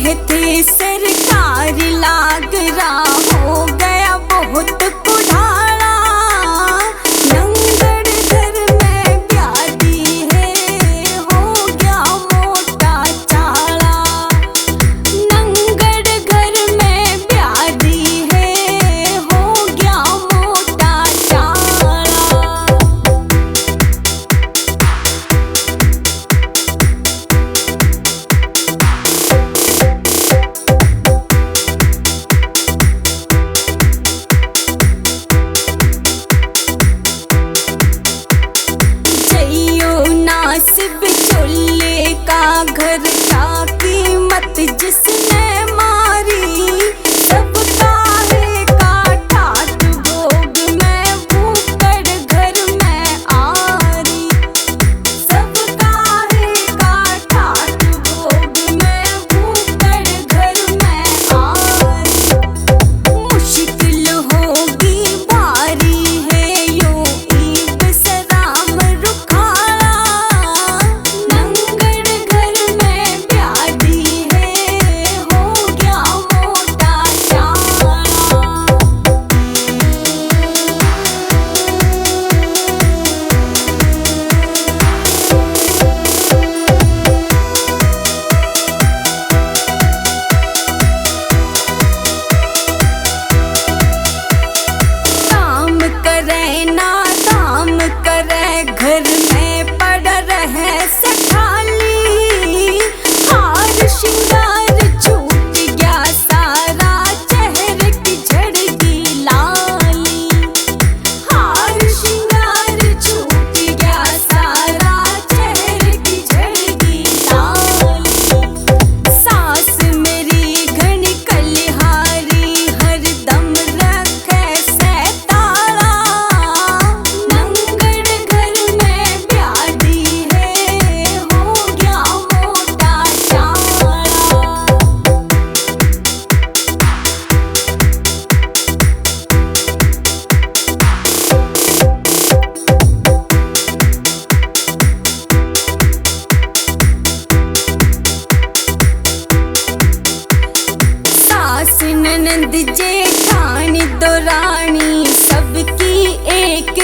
थे सरकार लाग रहा हो गया बहुत कुढ़ाड़ा। नंगड़ घर में प्यादी है हो गया मोटा चाड़ा। नंगड़ घर में प्यादी है हो गया मोटा चाड़ा। नासिब चोले का घर का कीमत जिसने मारी। सबका है काठा भोग में भूकड़ घर में आरी। सबका है काठा भोग में भूकड़ घर में आरी। मुश्किल होगी भारी है यो ईब सराम रुखाड़ा। नंगड़ घर में प्यादी है हो गया मोटा चाड़ा। काम करे ना दाम करे घर में पड़ रहे सठाली। हार श्रृंगार छूट गया सारा चेहरे की झड़गी लाली। हार श्रृंगार छूट गया सारा चेहरे की झड़गी लाली। सास मेरी घनी कलिहारी हरदम रखे सैतारा। नंगड़ घर में प्यादी है हो गया मोटा चाड़ा। सास ननद जेठानी दो रानी सबकी एक